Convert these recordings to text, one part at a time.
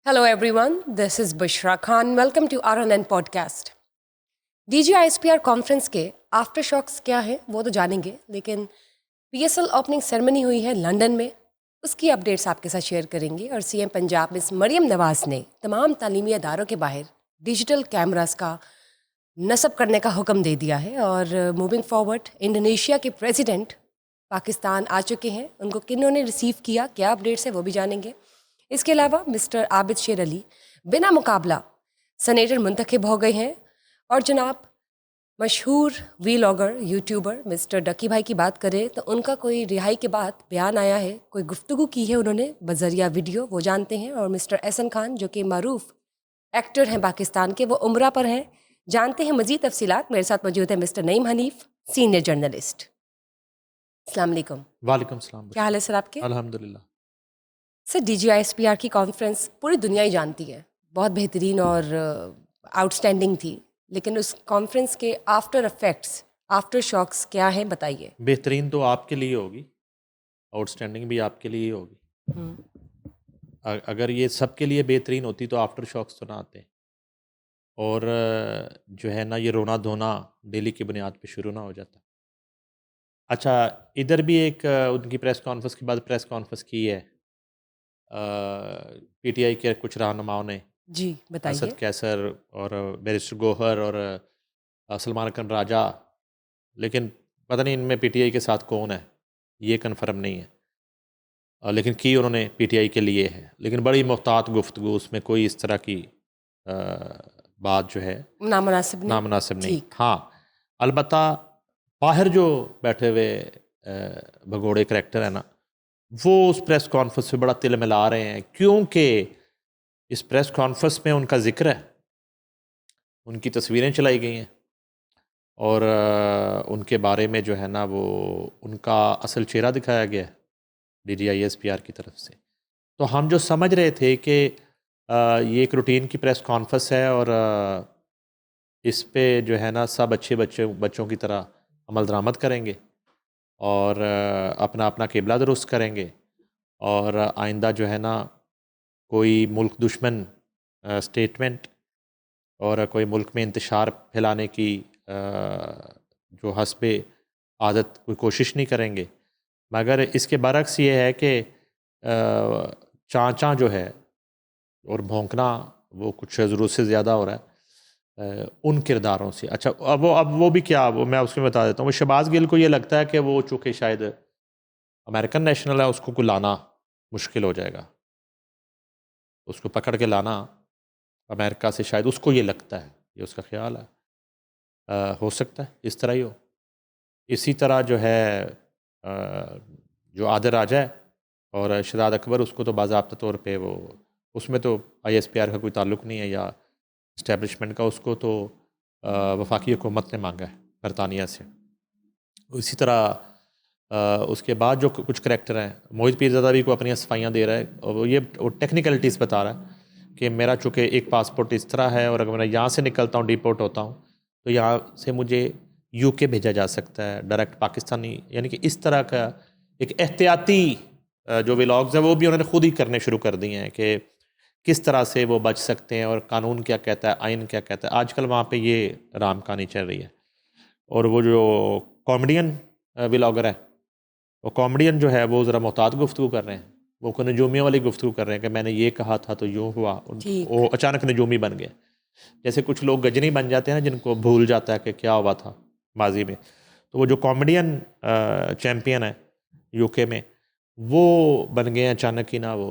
Hello everyone, this is Bushra Khan. Welcome to RNN podcast. DGISPR conference के after shocks क्या है वो तो जानेंगे, लेकिन PSL ओपनिंग सेरेमनी हुई है लंदन में, उसकी अपडेट्स आपके साथ शेयर करेंगे। और सीएम पंजाब मिस मरियम नवाज ने तमाम तालीमी अदारों के बाहर डिजिटल कैमरास का नस्ब करने का हुक्म दे दिया है। और मूविंग फॉरवर्ड, इंडोनेशिया के प्रेसिडेंट पाकिस्तान आ चुके हैं, उनको किन्होंने रिसीव किया, क्या अपडेट्स है वो भी जानेंगे। इसके अलावा मिस्टर आबिद शेर अली बिना मुकाबला सनेटर मुंतखब हो गए हैं। और जनाब मशहूर वीलॉगर यूट्यूबर मिस्टर डकी भाई की बात करें तो उनका कोई रिहाई के बाद बयान आया है, कोई गुफ्तगू की है उन्होंने बजरिया वीडियो, वो जानते हैं। और मिस्टर एहसन खान जो कि मारूफ एक्टर हैं पाकिस्तान के, वो उम्रा पर हैं, जानते हैं मजीद तफसीलात। मेरे साथ मौजूद है mister Naeem Hanif, senior journalist. अस्सलाम वालेकुम। वालेकुम सलाम। क्या हाल है सर आपके? अल्हम्दुलिल्लाह। सर DGISPR की कॉन्फ्रेंस पूरी दुनिया ही जानती है, बहुत बेहतरीन और आउटस्टैंडिंग थी, लेकिन उस कॉन्फ्रेंस के आफ्टर इफेक्ट्स, आफ्टर शॉक्स क्या हैं बताइए। बेहतरीन तो आपके लिए होगी, आउटस्टैंडिंग भी आपके लिए ही होगी। अगर ये सबके लिए बेहतरीन होती तो आफ्टर शॉक्स तो ना आते, और जो है ना ये रोना धोना डेली की बुनियाद पे शुरू ना हो जाता। अच्छा, इधर भी एक उनकी प्रेस कॉन्फ्रेंस के बाद प्रेस कॉन्फ्रेंस की है PTI के कुछ रहनुमाओं ने, जी असद बताइए। कैसर और बैरिस्टर गोहर और सलमान अकरम राजा, लेकिन पता नहीं इनमें PTI के साथ कौन है, ये कन्फर्म नहीं है। लेकिन की उन्होंने PTI के लिए है, लेकिन बड़ी मुहतात गुफ्तगू, उसमें कोई इस तरह की बात जो है नामुनासिब नहीं। नामनासिब नहीं। ठीक। हाँ, अलबत्ता बाहर जो बैठे हुए भगोड़े करैक्टर है ना, वो उस प्रेस कॉन्फ्रेंस पे बड़ा तिल मिला रहे हैं, क्योंकि इस प्रेस कॉन्फ्रेंस में उनका जिक्र है, उनकी तस्वीरें चलाई गई हैं, और उनके बारे में जो है ना वो उनका असल चेहरा दिखाया गया है DGISPR की तरफ से। तो हम जो समझ रहे थे कि ये एक रूटीन की प्रेस कॉन्फ्रेंस है और इस पे जो है ना सब अच्छे बच्चों की तरह अमल दरामद करेंगे और अपना अपना किबला दुरुस्त करेंगे, और आइंदा जो है ना कोई मुल्क दुश्मन स्टेटमेंट और कोई मुल्क में इंतशार फैलाने की जो हस्बे आदत कोई कोशिश नहीं करेंगे। मगर इसके बरक्स ये है कि चाँचा जो है और भौंकना वो कुछ ज़रूरत से ज़्यादा हो रहा है उन किरदारों से। अच्छा, अब वो भी क्या, वो मैं उसमें बता देता हूँ। वो शहबाज गिल को ये लगता है कि वो चूँकि शायद अमेरिकन नेशनल है, उसको को लाना मुश्किल हो जाएगा, उसको पकड़ के लाना अमेरिका से, शायद उसको ये लगता है, ये उसका ख्याल है। हो सकता है इस तरह ही हो। इसी तरह जो है जो आदिल राजा है और शहजाद अकबर, उसको तो बाज़ाब्ता तौर पे वो, उसमें तो ISPR का कोई ताल्लुक़ नहीं है या इस्टेब्लिशमेंट का, उसको तो वफाकी हुकूमत ने मांगा है बरतानिया से। इसी तरह उसके बाद जो कुछ करैक्टर हैं, मोहित पीरज़ादा भी को अपनी सफाइयाँ दे रहा है, और वो ये टेक्निकलिटीज़ बता रहा है कि मेरा चूँकि एक पासपोर्ट इस तरह है, और अगर मैं यहाँ से निकलता हूँ, डिपोर्ट होता हूँ, तो यहाँ से मुझे UK भेजा जा सकता है डायरेक्ट पाकिस्तानी, यानी कि इस तरह का एक एहतियाती जो व्लॉग्स हैं वो भी उन्होंने खुद ही करने शुरू कर दिए हैं कि किस तरह से वो बच सकते हैं और कानून क्या कहता है, आइन क्या कहता है। आजकल वहाँ पे ये राम कहानी चल रही है। और वो जो कॉमेडियन व्लॉगर है, वो कॉमेडियन जो है वो ज़रा मोहतात गुफ्तगू कर रहे हैं, वो को नजूमियों वाली गुफ्तगू कर रहे हैं कि मैंने ये कहा था तो यूँ हुआ, ठीक। वो अचानक नजूमी बन गए। जैसे कुछ लोग गजनी बन जाते हैं ना, जिनको भूल जाता है कि क्या हुआ था माजी में। तो वो जो कॉमेडियन चैम्पियन है UK में, वो बन गए हैं अचानक ही ना, वो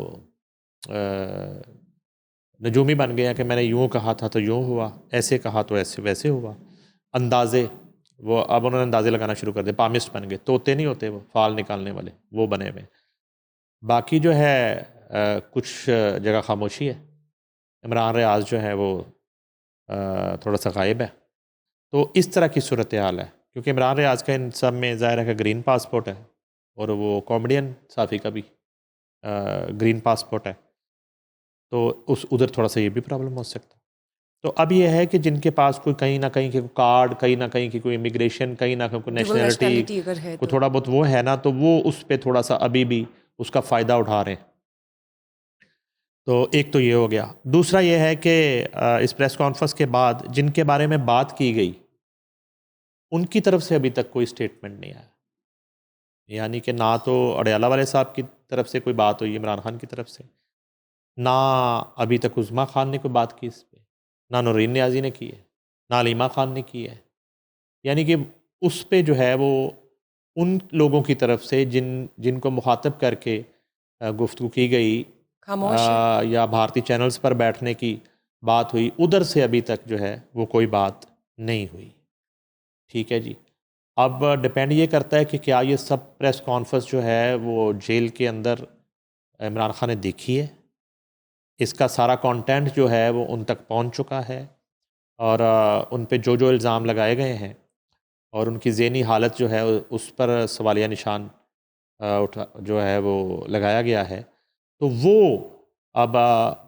नजूमी बन गए हैं कि मैंने यूँ कहा था तो यूँ हुआ, ऐसे कहा तो ऐसे वैसे हुआ। अंदाज़े, वो अब उन्होंने अंदाज़े लगाना शुरू कर दिए, पामिस्ट बन गए, तोते नहीं होते वो फाल निकालने वाले, वो बने हुए। बाकी जो है कुछ जगह खामोशी है। इमरान रियाज जो है वो थोड़ा सा गायब है। तो इस तरह की सूरत हाल है, क्योंकि इमरान रियाज का इन सब में ज़ाहिर है कि ग्रीन पासपोर्ट है, और वो कॉमेडियन साफ़ी का भी ग्रीन पासपोर्ट है, तो उस उधर थोड़ा सा ये भी प्रॉब्लम हो सकता है। तो अब ये है कि जिनके पास कोई कहीं ना कहीं के कार्ड, कहीं ना कहीं की कोई इमिग्रेशन, कहीं ना कहीं कोई डबल नेशनलिटी नेशनैलिटी अगर है को तो। थोड़ा बहुत वो है ना, तो वो उस पर थोड़ा सा अभी भी उसका फ़ायदा उठा रहे हैं। तो एक तो ये हो गया। दूसरा ये है कि इस प्रेस कॉन्फ्रेंस के बाद जिनके बारे में बात की गई उनकी तरफ से अभी तक कोई स्टेटमेंट नहीं आया। यानी कि ना तो अडयाला वाले साहब की तरफ से कोई बात हुई इमरान खान की तरफ से, ना अभी तक उज़मा खान ने कोई बात की इस पे, ना नूरीन नियाज़ी ने की है, ना अलीमा खान ने की है। यानी कि उस पे जो है वो उन लोगों की तरफ से जिनको मुखातब करके गुफ्तगू की गई खामोश है। या भारतीय चैनल्स पर बैठने की बात हुई, उधर से अभी तक जो है वो कोई बात नहीं हुई। ठीक है जी। अब डिपेंड ये करता है कि क्या ये सब प्रेस कॉन्फ्रेंस जो है वो जेल के अंदर इमरान खान ने देखी है, इसका सारा कंटेंट जो है वो उन तक पहुंच चुका है, और उन पे जो जो इल्ज़ाम लगाए गए हैं और उनकी ज़हनी हालत जो है उस पर सवालिया निशान उठा जो है वो लगाया गया है। तो वो अब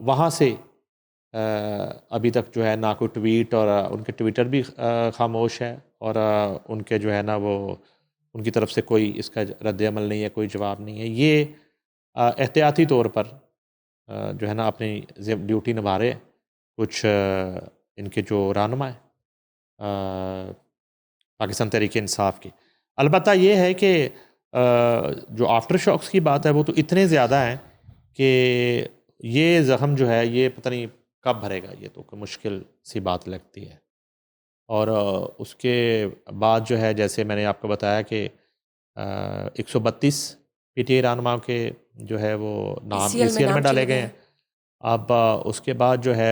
वहाँ से अभी तक जो है ना कोई ट्वीट, और उनके ट्विटर भी खामोश है, और उनके जो है ना वो उनकी तरफ से कोई इसका रद्द अमल नहीं है, कोई जवाब नहीं है। ये एहतियाती तौर पर जो है ना अपनी ड्यूटी निभा रहे हैं कुछ इनके जो रहनुमा हैं पाकिस्तान तहरीक इंसाफ की। अलबत्ता ये है कि जो आफ्टर शॉक्स की बात है वो तो इतने ज़्यादा हैं कि ये ज़ख्म जो है ये पता नहीं कब भरेगा, ये तो कोई मुश्किल सी बात लगती है। और उसके बाद जो है जैसे मैंने आपको बताया कि 132 पीटीआई रहनुमाओं के जो है वो नाम ईसीएल में ईसीएल नाम में डाले चले गए गए हैं। हैं। अब उसके बाद जो है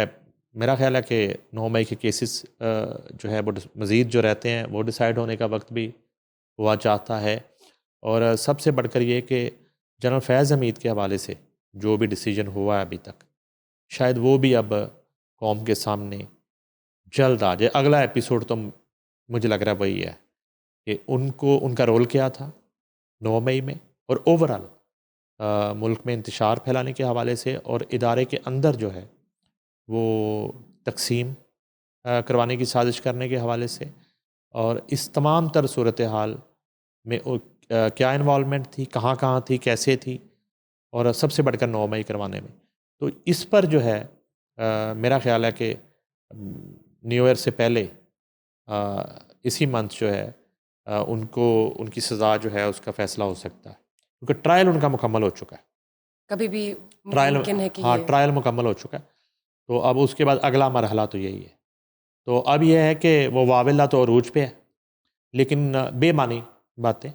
मेरा ख्याल है कि 9 मई के केसेस जो है वो मज़ीद जो रहते हैं वो डिसाइड होने का वक्त भी हुआ चाहता है। और सबसे बढ़कर ये कि जनरल फैज़ हमीद के हवाले से जो भी डिसीजन हुआ है अभी तक, शायद वो भी अब कौम के सामने जल्द आ जाए। अगला एपिसोड तो मुझे लग रहा है वही है कि उनको उनका रोल क्या था 9 मई में, और ओवरऑल मुल्क में इंतशार फैलाने के हवाले से, और इदारे के अंदर जो है वो तकसीम करवाने की साजिश करने के हवाले से, और इस तमाम तर सूरत हाल में क्या इन्वॉल्वमेंट थी, कहाँ कहाँ थी, कैसे थी, और सबसे बढ़कर 9 मई करवाने में। तो इस पर जो है मेरा ख्याल है कि न्यू ईयर से पहले इसी मंथ जो है उनको उनकी सज़ा जो है उसका फ़ैसला हो सकता है, क्योंकि ट्रायल उनका मुकम्मल हो चुका है। कभी भी ट्रायल, मुमकिन है कि हाँ ये ट्रायल मुकम्मल हो चुका है। तो अब उसके बाद अगला मरहला तो यही है। तो अब यह है कि वो वाविला तो अरूज पे है, लेकिन बेमानी बातें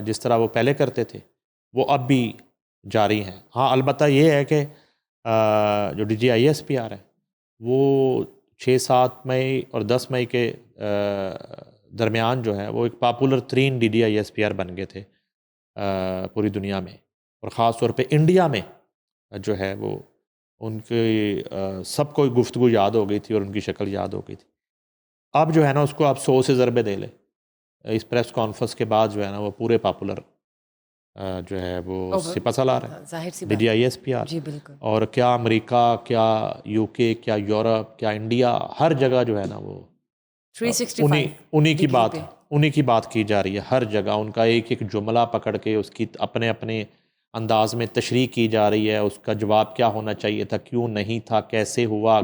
जिस तरह वो पहले करते थे वो अब भी जारी हैं। हाँ अलबत्ता ये है कि जो DGISPR है वो 6-7 मई और 10 मई के दरमियान जो है वो एक पॉपुलर तरीन DGISPR बन गए थे पूरी दुनिया में, और ख़ास तौर पे इंडिया में जो है वो उनकी सबको गुफ्तगू याद हो गई थी और उनकी शक्ल याद हो गई थी। अब जो है ना उसको आप 100 से ज़रबे दे ले, इस प्रेस कॉन्फ्रेंस के बाद जो है ना वो पूरे पॉपुलर जो है वो सिपा सालार है, हाँ, जाहिर सी बात है। DGISPR। जी बिल्कुल। और क्या अमेरिका, क्या UK, क्या यूरोप, क्या इंडिया, हर जगह जो है ना वो 365 उन्हीं की डिग्री बात पे। उन्हीं की बात की जा रही है हर जगह। उनका एक एक जुमला पकड़ के उसकी अपने अपने अंदाज में तशरीह की जा रही है, उसका जवाब क्या होना चाहिए था, क्यों नहीं था, कैसे हुआ,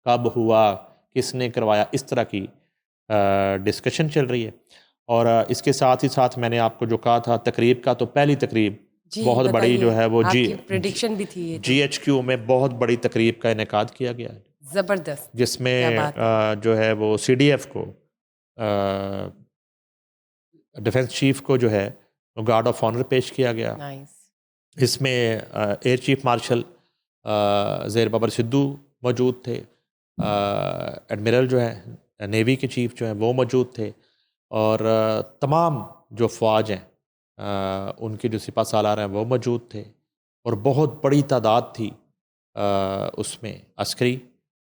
कब हुआ, किसने करवाया, इस तरह की डिस्कशन चल रही है। और इसके साथ ही साथ मैंने आपको जो कहा था तकरीब का, तो पहली तकरीब जी बहुत बड़ी जो बताइए, है वो आपकी प्रेडिक्शन भी थी ये तो। GHQ में बहुत बड़ी तकरीब का इनेकाद किया गया है, जबरदस्त। क्या जिसमें बात है। जो है वो CDF को डिफेंस चीफ को जो है वो गार्ड ऑफ ऑनर पेश किया गया। नाइस। इसमें एयर चीफ मार्शल ज़ेर बबर सिद्धू मौजूद थे, एडमिरल जो है नेवी के चीफ जो हैं वो मौजूद थे, और तमाम जो फ़ौज हैं उनके जो सिपा सालार हैं वो मौजूद थे, और बहुत बड़ी तादाद थी उसमें अस्करी,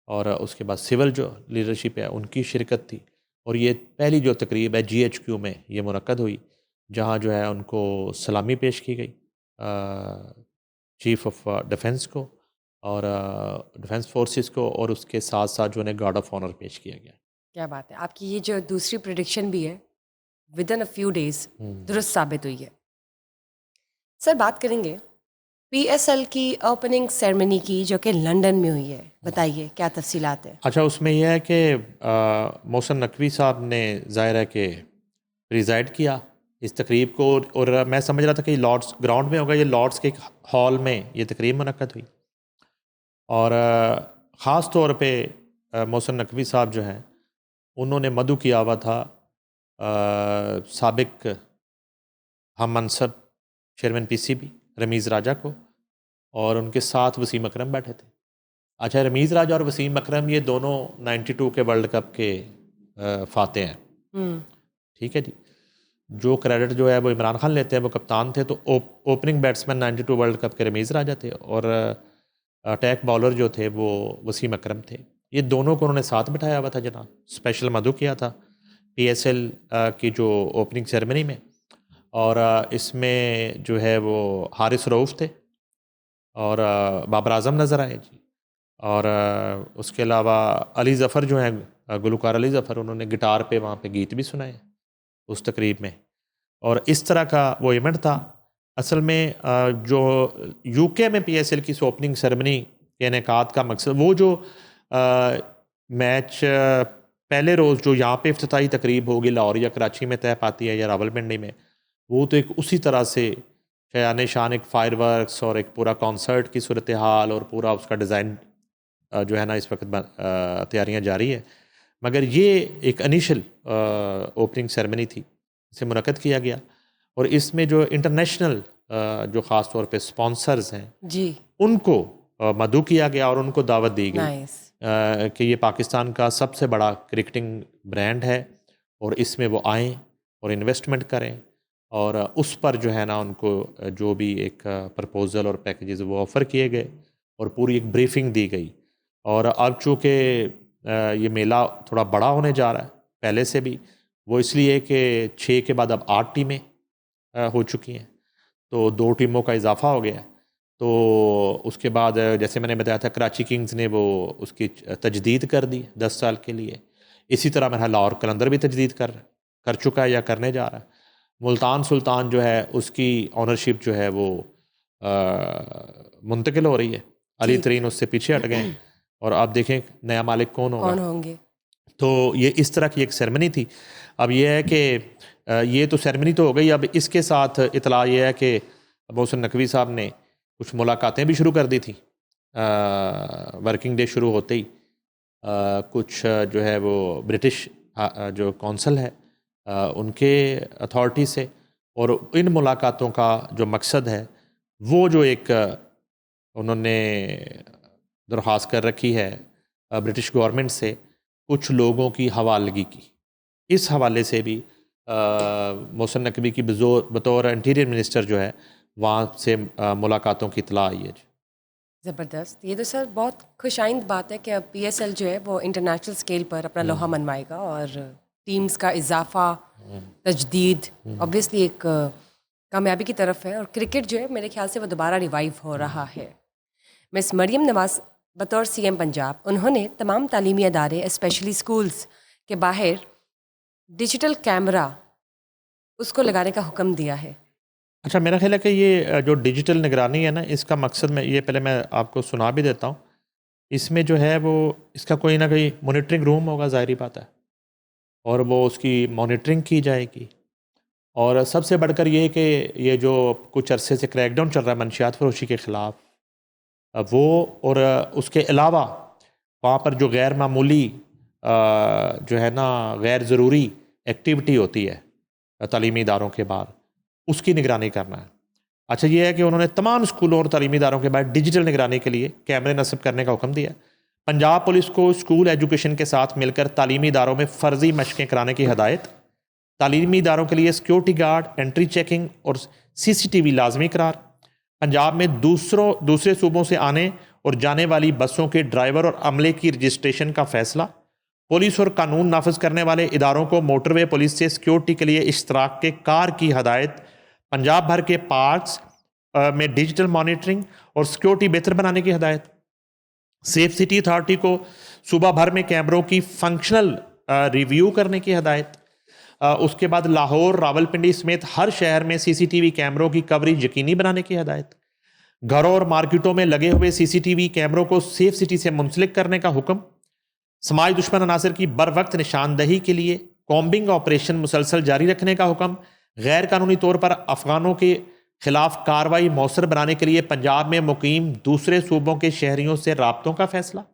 और उसके बाद सिविल जो लीडरशिप है उनकी शिरकत थी। और ये पहली जो तकरीब है GHQ में ये मुनक्कद हुई, जहाँ जो है उनको सलामी पेश की गई चीफ ऑफ डिफेंस को और डिफेंस फोर्सेस को, और उसके साथ साथ जो है गार्ड ऑफ ऑनर पेश किया गया। क्या बात है। आपकी ये जो दूसरी प्रेडिक्शन भी है with in a few days दुरुस्त साबित हुई है। सर बात करेंगे पीएसएल की ओपनिंग सेरेमनी की जो कि लंदन में हुई है, बताइए क्या तफसीलात है। अच्छा, उसमें यह है कि मोहसिन नकवी साहब ने ज़ाहिर है कि प्रिजाइड किया इस तकरीब को, और मैं समझ रहा था कि लॉर्ड्स ग्राउंड में होगा, ये लॉर्ड्स के एक हॉल में ये तकरीब मुनक्कद हुई। और ख़ास तौर पे मोहसिन नकवी साहब जो हैं उन्होंने मदु किया हुआ था साबिक हम मनसब चेयरमैन पीसीबी रमीज़ राजा को, और उनके साथ वसीम अकरम बैठे थे। अच्छा, रमीज़ राजा और वसीम अकरम ये दोनों 92 के वर्ल्ड कप के फाते हैं। ठीक है जी। जो क्रेडिट जो है वो इमरान खान लेते हैं, वो कप्तान थे, तो ओपनिंग बैट्समैन 92 वर्ल्ड कप के रमीज़ राजा थे, और अटैक बॉलर जो थे वो वसीम अकरम थे। ये दोनों को उन्होंने साथ बिठाया हुआ था जनाब, स्पेशल मधु किया था पीएसएल की जो ओपनिंग सेरेमनी में। और इसमें जो है वो हारिस रऊफ़ थे और बाबर आज़म नज़र आए जी। और उसके अलावा अली ज़फ़र जो हैं गुलकार अली ज़फ़र, उन्होंने गिटार पे वहाँ पे गीत भी सुनाए उस तकरीब में। और इस तरह का वो इवेंट था। असल में जो यूके में पीएसएल की ओपनिंग सेरेमनी के इनेकाद का मकसद, वो जो मैच पहले रोज़ जो यहाँ पे इफ्तिताही तकरीब होगी लाहौर या कराची में तय पाती है या रावलपिंडी में, वो तो एक उसी तरह से शयान शान एक फायरवर्क्स और एक पूरा कॉन्सर्ट की सूरत हाल और पूरा उसका डिज़ाइन जो है ना इस वक्त तैयारियाँ जारी है। मगर ये एक इनिशियल ओपनिंग सेरेमनी थी, इसे मुनक्कद किया गया। और इसमें जो इंटरनेशनल जो ख़ास तौर पे स्पॉन्सर्स हैं जी, उनको मदऊ किया गया और उनको दावत दी गई नाइस। कि ये पाकिस्तान का सबसे बड़ा क्रिकेटिंग ब्रांड है और इसमें वो आएँ और इन्वेस्टमेंट करें। और उस पर जो है ना उनको जो भी एक प्रपोज़ल और पैकेजेस वो ऑफ़र किए गए और पूरी एक ब्रीफिंग दी गई। और अब चूँकि ये मेला थोड़ा बड़ा होने जा रहा है पहले से भी, वो इसलिए कि 6 के बाद अब 8 टीमें हो चुकी हैं, तो 2 टीमों का इजाफा हो गया है। तो उसके बाद जैसे मैंने बताया था कराची किंग्स ने वो उसकी तजदीद कर दी 10 साल के लिए। इसी तरह मेरा लाहौर कलंदर भी तजदीद कर चुका है या करने जा रहा है। मुल्तान सुल्तान जो है उसकी ऑनरशिप जो है वो मुंतकिल हो रही है, अली तरीन उससे पीछे हट गए और अब देखें नया मालिक कौन होंगे। तो ये इस तरह की एक सेरेमनी थी। अब ये है कि ये तो सेरेमनी तो हो गई, अब इसके साथ इतला ये है कि मोहसिन नकवी साहब ने कुछ मुलाकातें भी शुरू कर दी थी वर्किंग डे शुरू होते ही। कुछ जो है वो ब्रिटिश जो कौंसल है उनके अथॉरिटी से, और इन मुलाकातों का जो मकसद है वो जो एक उन्होंने दरख्वास्त कर रखी है ब्रिटिश गवर्नमेंट से कुछ लोगों की हवालगी की। इस हवाले से भी मोहसिन नकवी की बतौर इंटीरियर मिनिस्टर जो है वहाँ से मुलाकातों की इतला आई है। ज़बरदस्त। ये तो सर बहुत खुशाइंद बात है कि अब पीएसएल जो है वो इंटरनेशनल स्केल पर अपना लोहा मनवाएगा और टीम्स का इजाफा, तजदीद ऑब्वियसली एक कामयाबी की तरफ है। और क्रिकेट जो है मेरे ख्याल से वो दोबारा रिवाइव हो रहा है। मिस मरियम नवाज बतौर सीएम पंजाब, उन्होंने तमाम तालीमी अदारे स्पेशली स्कूल्स के बाहर डिजिटल कैमरा उसको लगाने का हुक्म दिया है। अच्छा, मेरा ख्याल है कि ये जो डिजिटल निगरानी है ना, इसका मकसद मैं ये पहले मैं आपको सुना भी देता हूँ। इसमें जो है वो इसका कोई ना कोई मॉनिटरिंग रूम होगा, ज़ाहिर बात है, और वो उसकी मॉनिटरिंग की जाएगी। और सबसे बढ़कर ये कि ये जो कुछ अरसे से क्रैकडाउन चल रहा है मनशियात फरोशी के ख़िलाफ़, वो और उसके अलावा वहाँ पर जो गैर मामूली जो है ना गैर ज़रूरी एक्टिविटी होती है तालीमी इदारों के बाहर, उसकी निगरानी करना है। अच्छा, ये है कि उन्होंने तमाम स्कूलों और तालीमी इदारों के बाहर डिजिटल निगरानी के लिए कैमरे नस्ब करने का हुक्म दिया। पंजाब पुलिस को स्कूल एजुकेशन के साथ मिलकर तालीमी इदारों में फ़र्जी मशक़ें कराने की हदायत। तालीमी इदारों के लिए सिक्योरिटी गार्ड, एंट्री चेकिंग और CCTV लाजमी करार। पंजाब में दूसरे सूबों से आने और जाने वाली बसों के ड्राइवर और अमले की रजिस्ट्रेशन का फैसला। पुलिस और कानून नाफिज करने वाले इदारों को मोटरवे पुलिस से सिक्योरिटी के लिए इश्तराक के कार की हदायत। पंजाब भर के पार्क्स में डिजिटल मॉनिटरिंग और सिक्योरिटी बेहतर बनाने की हदायत। सेफ सिटी अथॉरिटी को सूबा भर में कैमरों की फंक्शनल रिव्यू करने की हदायत। उसके बाद लाहौर, रावलपिंडी समेत हर शहर में CCTV कैमरों की कवरेज यकीनी बनाने की हदायत। घरों और मार्केटों में लगे हुए सीसीटीवी कैमरों को सेफ सिटी से मुंसलिक करने का हुक्म। समाज दुश्मन अनासर की बर वक्त निशानदही के लिए कॉम्बिंग ऑपरेशन मुसलसल जारी रखने का हुक्म। गैर कानूनी तौर पर अफगानों के खिलाफ कार्रवाई मौसर बनाने के लिए पंजाब में मुकीम दूसरे सूबों के शहरियों से राब्तों का फैसला।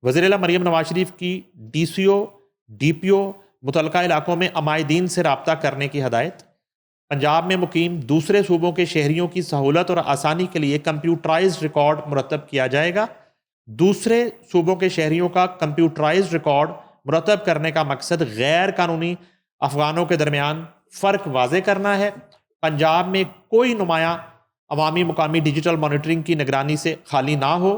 वज़ीर-ए-आला मरीम नवाज शरीफ की DCO DPO मुतलका इलाकों में अमायदीन से रब्ता करने की हदायत। पंजाब में मुकीम दूसरे सूबों के शहरियों की सहूलत और आसानी के लिए कंप्यूटराइज्ड रिकॉर्ड मुरतब किया जाएगा। दूसरे सूबों के शहरियों का कंप्यूटराइज्ड रिकॉर्ड मुरतब करने का मकसद गैर कानूनी अफगानों के दरमियान फ़र्क वाजे करना है। पंजाब में कोई नुमाया अवामी मुकामी डिजिटल मॉनिटरिंग की निगरानी से खाली ना हो।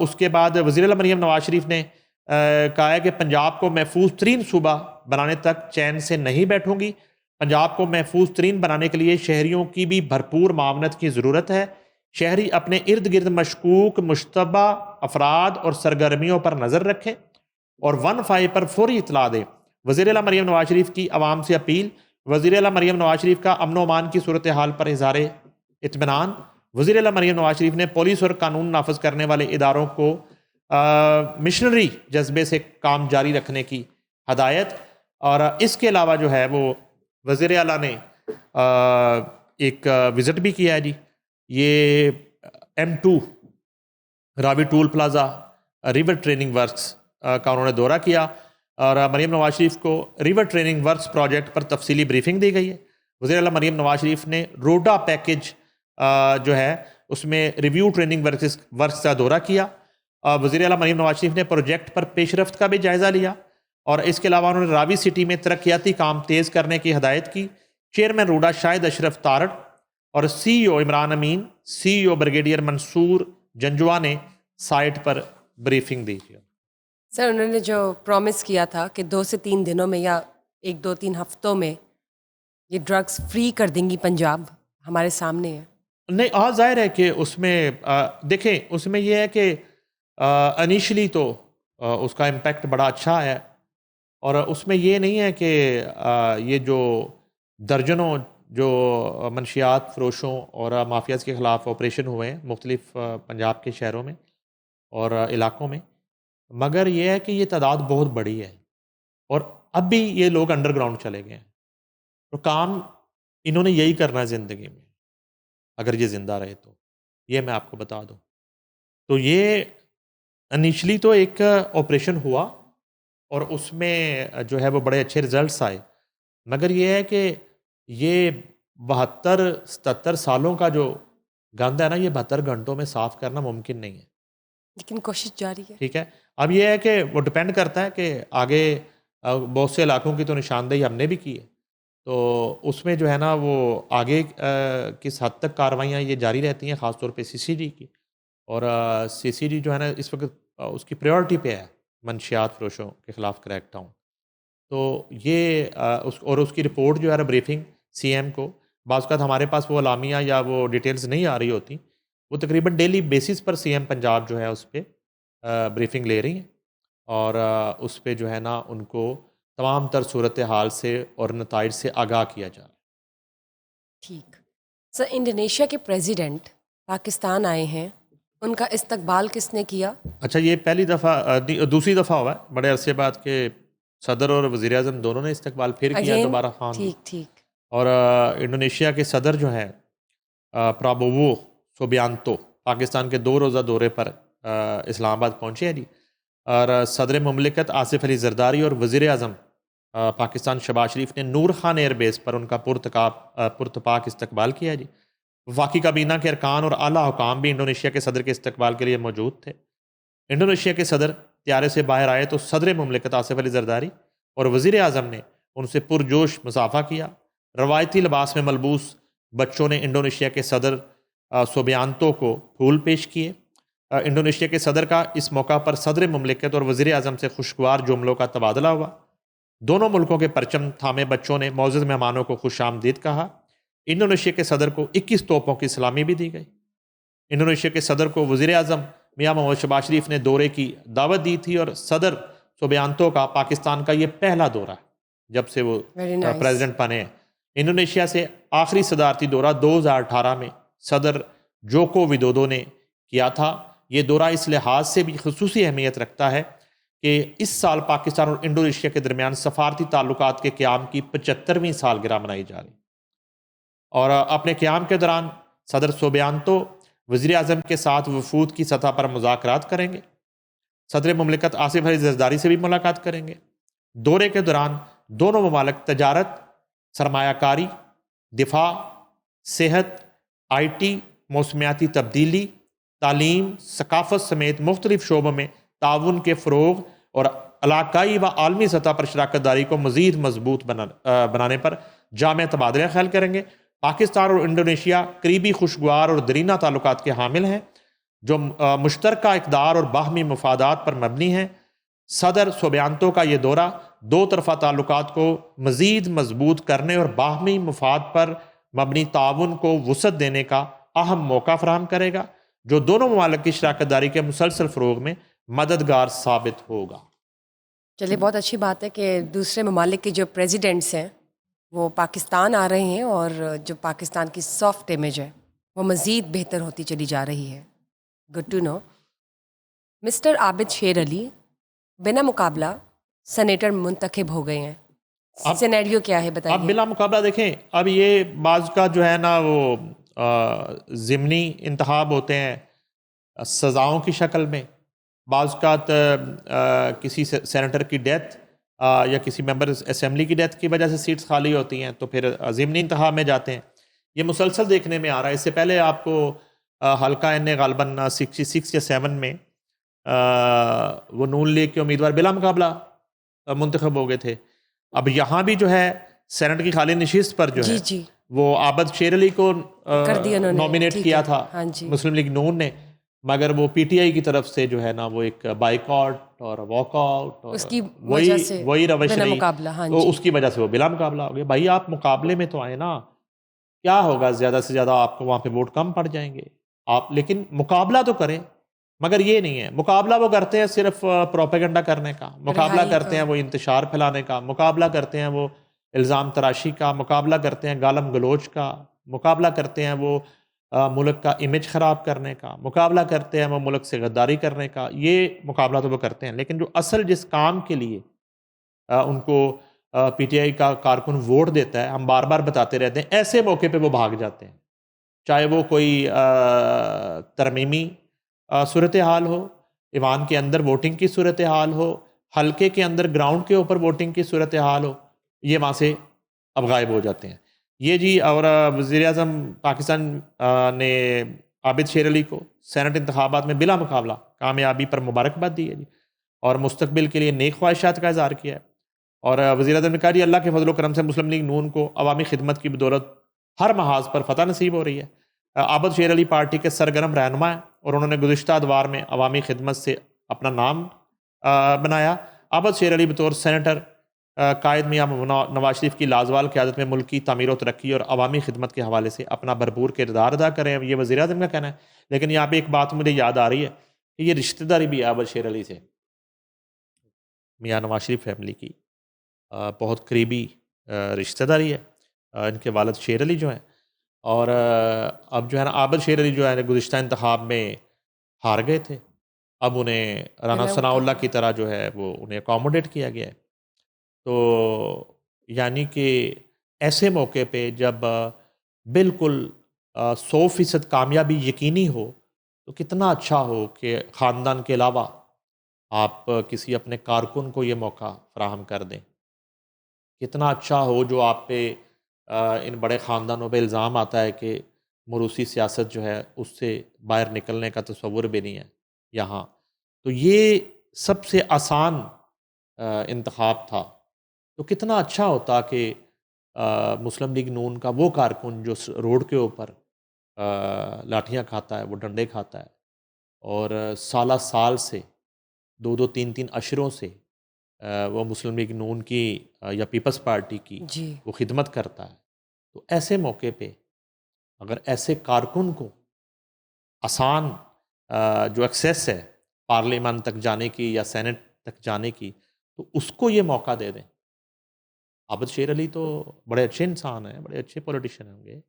उसके बाद वज़ीर-ए-आला मरीम नवाज शरीफ ने कहा है कि पंजाब को महफूज तरीन सूबा बनाने तक चैन से नहीं बैठूंगी। पंजाब को महफूज तरीन बनाने के लिए शहरियों की भी भरपूर मावनत की ज़रूरत है। शहरी अपने इर्द गिर्द मशकूक मुश्तबा अफराद और सरगर्मियों पर नज़र रखें और 15 पर फौरी इतला दें। वज़ीर-ए-आला मरीम नवाज शरीफ की आवाम से अपील। वज़ीर-ए-आला मरीम नवाज शरीफ का अमन व अमान की सूरत हाल पर इज़हार इत्मीनान। वज़ीर-ए-आला मरीम नवाज शरीफ ने पुलिस और कानून नाफज करने वाले इदारों को मिशनरी जज्बे से काम जारी रखने की हदायत। और इसके अलावा जो है वो वज़ीर-ए-आला ने एक विज़िट भी किया है जी। ये M2 Ravi tool plaza river training works का उन्होंने दौरा किया और मरीम नवाज शरीफ को रिवर ट्रेनिंग वर्क्स प्रोजेक्ट पर तफसीली ब्रीफिंग दी गई है। वज़ीर-ए-आला मरीम नवाज शरीफ ने रोडा पैकेज जो है उसमें रिव्यू ट्रेनिंग वर्क्स का दौरा किया। वज़ीर-ए-आला मरीम नवाज शरीफ ने प्रोजेक्ट पर पेशरफ्त का भी जायज़ा लिया और इसके अलावा उन्होंने रावी सिटी में तरक्याती काम तेज़ करने की हदायत की। चेयरमैन रोडा शाहिद अशरफ तारड़ और CEO इमरान अमीन, CEO ब्रिगेडियर मंसूर जंजुआ ने साइट पर ब्रीफिंग दी थी। सर उन्होंने जो प्रॉमिस किया था कि 2 से 3 दिनों में या 1-2-3 हफ्तों में ये ड्रग्स फ्री कर देंगी पंजाब, हमारे सामने है। नहीं, हाँ जाहिर है कि उसमें देखें उसमें यह है कि इनिशियली तो उसका इम्पैक्ट बड़ा अच्छा है और उसमें ये नहीं है कि ये जो दर्जनों जो मंशियात फरोशों और माफियाज़ के ख़िलाफ़ ऑपरेशन हुए हैं मुख्तलिफ पंजाब के शहरों में और इलाकों में, मगर ये है कि ये तादाद बहुत बड़ी है और अब भी ये लोग अंडरग्राउंड चले गए हैं। तो काम इन्होंने यही करना है ज़िंदगी में, अगर ये ज़िंदा रहे तो, ये मैं आपको बता दूँ। तो ये इनिशली तो एक ऑपरेशन हुआ और उसमें जो है वो बड़े अच्छे रिजल्ट्स आए, मगर ये है कि ये 72-77 सालों का जो गंद है ना, ये 72 घंटों में साफ़ करना मुमकिन नहीं है। लेकिन कोशिश जारी है। ठीक है, अब ये है कि वो डिपेंड करता है कि आगे बहुत से इलाकों की तो निशानदेही हमने भी की है, तो उसमें जो है ना वो आगे किस हद तक कार्रवाइयाँ ये जारी रहती हैं, ख़ास तौर पे CCD की। और CCD जो है ना इस वक्त उसकी प्रायोरिटी पे है मंशियात फरोशों के ख़िलाफ़ क्रैक डाउन। तो ये उसकी रिपोर्ट जो है ब्रीफिंग CM को बाज़ औक़ात हमारे पास वो अलामिया या वो डिटेल्स नहीं आ रही होती, वो तकरीबन डेली बेसिस पर CM पंजाब जो है उस पर ब्रीफिंग ले रही हैं और उस पर जो है ना उनको तमाम तर सूरत हाल से और नताइज से आगाह किया जा रहा है। ठीक। सर इंडोनेशिया के प्रेसिडेंट पाकिस्तान आए हैं, उनका इस्तकबाल किसने किया? अच्छा, ये पहली दफ़ा दूसरी दफ़ा हुआ है बड़े अरसे बाद के सदर और वज़ीर आज़म दोनों ने इस्तकबाल फिर किया दोबारा खान। ठीक ठीक। और इंडोनेशिया के सदर जो हैं प्राबोवो सुबियांतो पाकिस्तान के 2 रोज़ा दौरे पर इस्लामाबाद पहुँचे हैं जी। और सदर मुमलिकत आसिफ अली जरदारी और वज़ीर आज़म पाकिस्तान शहबाज शरीफ ने नूर खान एयरबेस पर उनका पुरतपाक इस्तकबाल किया जी। वफाकी काबीना के अरकान और आला हुकाम भी इंडोनेशिया के सदर के इस्तकबाल के लिए मौजूद थे। इंडोनेशिया के सदर त्यारे से बाहर आए तो सदर मुमलिकत आसिफ अली जरदारी और वज़ीर आज़म ने उनसे पुरजोश मुसाफा किया। रवायती लिबास में मलबूस बच्चों ने इंडोनेशिया के सदर सुबियांतो को फूल पेश किए। इंडोनेशिया के सदर का इस मौका पर सदर मुमलिकत और वज़ीर आज़म से खुशगवार जुमलों का तबादला हुआ। दोनों मुल्कों के परचम थामे बच्चों ने मौजूद मेहमानों को खुश आमदीद कहा। इंडोनेशिया के सदर को 21 तोपों की सलामी भी दी गई। इंडोनेशिया के सदर को वज़ीर आज़म मियां मोहम्मद शहबाज शरीफ ने दौरे की दावत दी थी और सदर सुबियांतो का पाकिस्तान का ये पहला दौरा है जब से वो प्रेसिडेंट बने हैं। इंडोनेशिया से आखिरी सदारती दौरा 2018 में सदर जोको विदोदो ने किया था। ये दौरा इस लिहाज से भी खसूसी अहमियत रखता है कि इस साल पाकिस्तान और इंडोनेशिया के दरमियान सफारती ताल्लुकात के क़याम की 75वीं सालगिरह मनाई जा रही। और अपने क़याम के दौरान सदर सोबियांतो वज़ीर आज़म के साथ वफूद की सतह पर मुज़ाकरात करेंगे। सदर मुमलिकत आसिफ अली ज़रदारी से भी मुलाकात करेंगे। दौरे के दौरान दोनों ममालिक तजारत, सरमायाकारी, दिफा, सेहत, IT, मौसमियाती तब्दीली, तालीम, सकाफ़त समेत मुख्तलिफ शोबों में ताउन के फ़रोग़ और इलाकाई व आलमी सतह पर शराकत दारी को मज़ीद मजबूत बनाने पर जामे तबादला ख्याल करेंगे। पाकिस्तान और इंडोनेशिया करीबी, खुशगवार और दरीना ताल्लुकात के हामिल हैं जो मुश्तरका इक़दार और बाहमी मफादात पर मबनी हैं। सदर सोबियांतो का ये दौरा दो तरफ़ा ताल्लुकात को मज़ीद मजबूत करने और बाहमी मफाद पर मबनी ताउन को वुसअत देने का अहम मौका फराहम करेगा, जो दोनों ममालिक की शराकत दारी के मुसलसल फ़रोग़ में मददगार साबित होगा। चलिए, बहुत अच्छी बात है कि दूसरे ममालिक के जो प्रेसिडेंट्स हैं वो पाकिस्तान आ रहे हैं और जो पाकिस्तान की सॉफ्ट इमेज है वो मज़ीद बेहतर होती चली जा रही है। Good to know. Mister Abid Sher Ali बिना मुकाबला सेनेटर मुंतखब हो गए हैं। अब सिनेरियो क्या है अब बताइए। बिला मुकाबला देखें, अब ये बाज़ का जो है ना वो ज़िमनी इंतखाब होते हैं सज़ाओं की शक्ल में। बाज़ का किसी सेनेटर की डेथ या किसी मेंबर असेंबली की डेथ की वजह से सीट्स खाली होती हैं तो फिर ज़िमनी इंतखाब में जाते हैं। ये मुसलसल देखने में आ रहा है। इससे पहले आपको हल्का एन गालबन 66 या 7 में वो नून लीग के उम्मीदवार बिला मुकाबला मुंतखब हो गए थे। अब यहाँ भी जो है सेनेट की खाली नशिस्त पर जो जी है जी वो आबद शेर अली को कर दिया उन्होंने, नॉमिनेट ठीक किया है। था हाँ जी। मुस्लिम लीग नून ने, मगर वो PTI की तरफ से जो है ना वो एक बाइकआउट और वॉकआउट और उसकी वही वजह से वही रवश बिना रही। मुकाबला, हाँ तो जी। उसकी वजह से वो बिला मुकाबला हो गए। भाई आप मुकाबले में तो आए ना, क्या होगा ज़्यादा से ज़्यादा आपको वहाँ पे वोट कम पड़ जाएंगे आप, लेकिन मुकाबला तो करें। मगर ये नहीं है, मुकाबला वो करते हैं सिर्फ प्रोपेगेंडा करने का, मुकाबला रिहाई करते का। हैं वो इंतशार फैलाने का, मुकाबला करते हैं वो इल्ज़ाम तराशी का, मुकाबला करते हैं गालम गलोच का, मुकाबला करते हैं वो मुल्क का इमेज ख़राब करने का, मुकाबला करते हैं वो मुल्क से गद्दारी करने का। ये मुकाबला तो वो करते हैं, लेकिन जो असल जिस काम के लिए उनको PTI का कारकुन वोट देता है, हम बार बार बताते रहते हैं, ऐसे मौके पे वो भाग जाते हैं। चाहे वो कोई तरमीमी सूरत हाल हो, ईवान के अंदर वोटिंग की सूरत हाल हो, हल्के के अंदर ग्राउंड के ऊपर वोटिंग की सूरत हाल हो, ये वहाँ से अब गायब हो जाते हैं। ये जी, और वज़ीर आज़म पाकिस्तान ने आबिद शेर अली को सेनेट इंतखाबात में बिला मुकाबला कामयाबी पर मुबारकबाद दी है जी, और मुस्तकबिल के लिए नेक ख्वाहिशात का इज़हार किया है। और वज़ीर आज़म ने कहा जी, अल्लाह के फजल करम से मुस्लिम लीग नून को अवामी खिदमत की बदौलत हर महाज पर फ़तह नसीब हो रही है। आबिद शेर अली पार्टी के सरगर्म रहनुमा हैं और उन्होंने गुज़िश्ता अदवार में अवामी खिदमत से अपना नाम बनाया। आबिद शेर अली बतौर सेनेटर कायद मियाँ नवाज शरीफ की लाजवाल क़यादत में मुल्क की तामीर व तरक्की और अवामी खिदमत के हवाले से अपना भरपूर किरदार अदा करें, ये वज़ीर आज़म का कहना है। लेकिन यहाँ पे एक बात मुझे याद आ रही है कि ये रिश्तेदारी भी है आबिद शेर अली से, मियाँ नवाज शरीफ फैमिली की बहुत करीबी रिश्तेदारी है। इनके वालिद शेर अली जो हैं, और अब जो है ना आबिद शेर अली जो है गुज़िश्ता इंतखाब में हार गए थे। अब उन्हें राना बिना सनाउल्लाह मुकाबला। की तरह जो है वो उन्हें अकोमोडेट किया गया है। तो यानी कि ऐसे मौके पे जब बिल्कुल 100% कामयाबी यकीनी हो, तो कितना अच्छा हो कि ख़ानदान के अलावा आप किसी अपने कारकुन को ये मौका फ़राहम कर दें। कितना अच्छा हो जो आप पे इन बड़े ख़ानदानों पे इल्ज़ाम आता है कि मोरूसी सियासत जो है उससे बाहर निकलने का तसव्वुर भी नहीं है यहाँ। तो ये सबसे आसान इंतख़ाब था। तो कितना अच्छा होता कि मुस्लिम लीग नून का वो कारकुन जो रोड के ऊपर लाठियाँ खाता है, वो डंडे खाता है और साल से 2-2 3-3 अशरों से वो मुस्लिम लीग नून की या पीपल्स पार्टी की जी। वो खिदमत करता है। तो ऐसे मौके पे अगर ऐसे कारकुन को आसान जो एक्सेस है पार्लियामान तक जाने की या सेनेट तक जाने की, तो उसको ये मौका दे दें। आबिद शेर अली तो बड़े अच्छे इंसान हैं, बड़े अच्छे पॉलिटिशियन होंगे,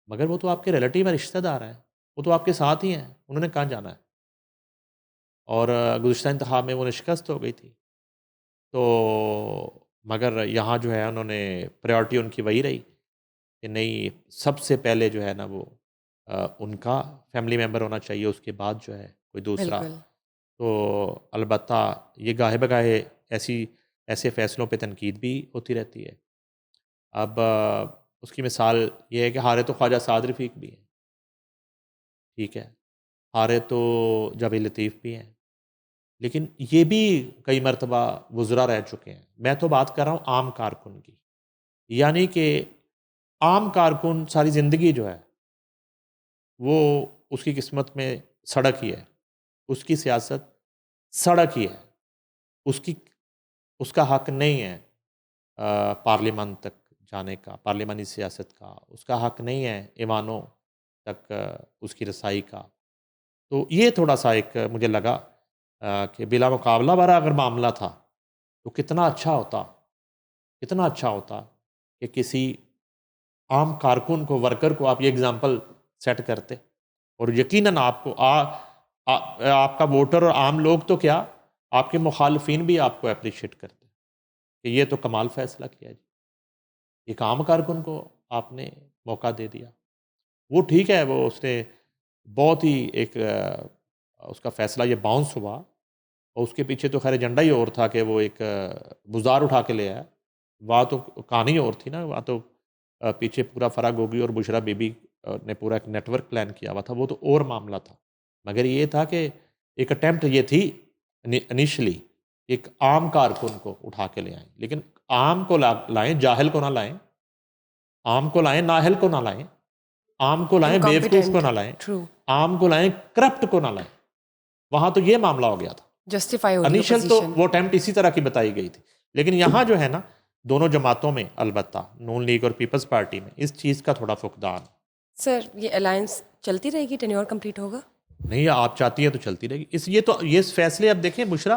मगर वो तो आपके रिलेटिव है, रिश्तेदार हैं। वो तो आपके साथ ही हैं, उन्होंने कहाँ जाना है। और गुज़िश्ता इंतखाब में वो शिकस्त हो गई थी। तो मगर यहाँ जो है उन्होंने प्रायोरिटी उनकी वही रही कि नहीं, सबसे पहले जो है ना वो उनका फैमिली मेम्बर होना चाहिए, उसके बाद जो है कोई दूसरा। बिल्कुल। तो अलबत्ता ये गाहे-बगाहे ऐसी ऐसे फ़ैसलों पे तनकीद भी होती रहती है। अब उसकी मिसाल ये है कि हारे तो ख्वाजा साद रफ़ीक भी हैं, ठीक है। हारे तो जावेद लतीफ़ भी हैं। लेकिन ये भी कई मर्तबा वुज़रा रह चुके हैं। मैं तो बात कर रहा हूँ आम कारकुन की। यानी कि आम कारकुन सारी ज़िंदगी जो है, वो उसकी किस्मत में सड़क ही है। उसकी सियासत सड़क ही है। उसकी उसका हक नहीं है पार्लियामान तक जाने का, पार्लियामानी सियासत का। उसका हक नहीं है ऐवानों तक उसकी रसाई का। तो ये थोड़ा-सा एक मुझे लगा कि बिला मुकाबला भरा अगर मामला था, तो कितना अच्छा होता कि किसी आम कारकुन को, वर्कर को आप ये एग्ज़ाम्पल सेट करते और यकीनन आपको आ आपका वोटर और आम लोग तो क्या, आपके मुखालिफिन भी आपको एप्रिशिएट करते कि ये तो कमाल फ़ैसला किया जी। एक आम कारकुन को आपने मौका दे दिया। वो ठीक है, वो उसने बहुत ही एक उसका फ़ैसला ये बाउंस हुआ और उसके पीछे तो ख़ैर एजेंडा ही और था कि वो एक बुज़ार उठा के ले आया। वहाँ तो कहानी और थी ना, वहाँ तो पीछे पूरा फ़राह गोगी और बुशरा बीबी ने पूरा एक नेटवर्क प्लान किया हुआ था, वो तो और मामला था। मगर ये था कि एक अटेम्प्ट ये थी इनिशियली एक आम कारकुन को उठा के ले आएँ। लेकिन आम को लाएँ, जाहिल को ना लाएँ। आम को लाएँ, नाअहल को ना लाएँ। आम को लाएँ, बेवकूफ़ को इनकॉम्पिटेंट। ना लाएँ। ट्रू। आम को लाएँ, करप्ट को ना लाएँ। वहाँ तो ये मामला हो गया था। जस्टिफाई हो रही है इनिशियल तो पोजीशन। वो अटेम्प्ट इसी तरह की बताई गई थी। लेकिन यहाँ जो है ना, दोनों जमातों में अलबत्ता नून लीग और पीपल्स पार्टी में इस चीज़ का थोड़ा फुकदान। सर, ये अलायंस चलती रहेगी, टेन्योर कंप्लीट होगा? नहीं, आप चाहती हैं तो चलती रहेगी। ये फैसले अब देखें बुशरा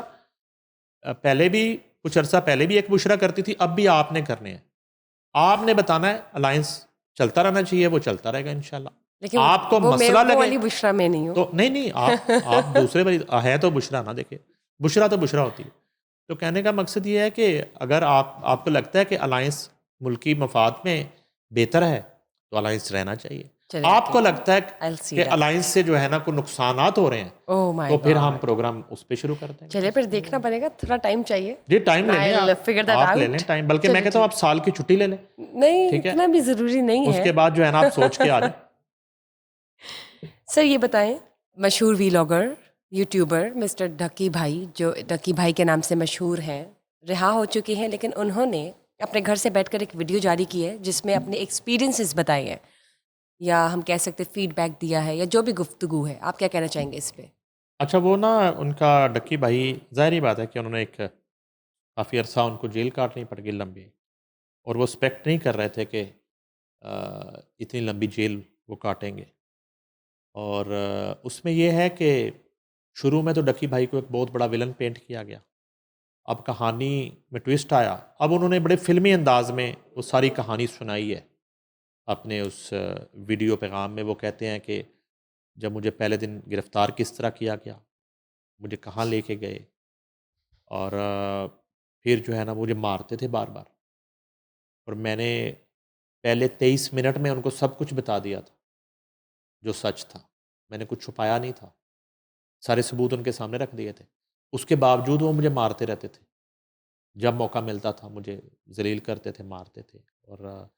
पहले भी कुछ अरसा पहले भी एक बुशरा करती थी, अब भी आपने करने हैं। आपने बताना है अलायंस चलता रहना चाहिए, वो चलता रहेगा लेकिन इंशाल्लाह। आपको वो मैं मसला वो लगे वाली बुशरा में नहीं हूँ। तो नहीं, आप दूसरे वाली है तो बुशरा ना देखें। बुशरा तो बुशरा होती है। तो कहने का मकसद ये है कि अगर आपको लगता है कि अलायंस मुल्की मफाद में बेहतर है, तो अलायंस रहना चाहिए। चलिए आपको ठीक है। लगता है आई विल सी कि दैट। अलायंस से जो है ना कोई नुकसानात हो रहे हैं, ओह तो माय फिर हम गॉड। प्रोग्राम उस पे शुरू कर देंगे। चलिए फिर देखना पड़ेगा, थोड़ा टाइम चाहिए। जी टाइम ले आई लें विल फिगर दैट आप ले लें आउट। टाइम, बल्कि मैं चलिए कहता हूँ ठीक। आप साल की छुट्टी ले लें, नहीं, ठीक है? इतना भी ज़रूरी नहीं है। उसके बाद जो है ना आप सोच के आ जाएं। सर ये बताएं, मशहूर वीलॉगर, यूट्यूबर मिस्टर ढक्की भाई, जो ढक्की भाई के नाम से मशहूर हैं, रिहा हो चुके हैं, लेकिन उन्होंने अपने घर से बैठकर एक वीडियो जारी की है जिसमें अपने एक्सपीरियंसेस बताए हैं, या हम कह सकते फीडबैक दिया है, या जो भी गुफ्तगू है। आप क्या कहना चाहेंगे इस पे? अच्छा वो ना उनका डक्की भाई, ज़ाहिर बात है कि उन्होंने एक काफ़ी अरसा उनको जेल काटनी पड़ गई लंबी, और वो एक्सपेक्ट नहीं कर रहे थे कि इतनी लंबी जेल वो काटेंगे। और उसमें ये है कि शुरू में तो डक्की भाई को एक बहुत बड़ा विलन पेंट किया गया। अब कहानी में ट्विस्ट आया, अब उन्होंने बड़े फ़िल्मी अंदाज में वो सारी कहानी सुनाई है अपने उस वीडियो पैगाम में। वो कहते हैं कि जब मुझे पहले दिन गिरफ़्तार किस तरह किया गया, मुझे कहाँ लेके गए, और फिर जो है ना मुझे मारते थे बार-बार, और मैंने पहले 23 मिनट में उनको सब कुछ बता दिया था, जो सच था। मैंने कुछ छुपाया नहीं था, सारे सबूत उनके सामने रख दिए थे। उसके बावजूद वो मुझे मारते रहते थे। जब मौका मिलता था मुझे ज़लील करते थे, मारते थे, और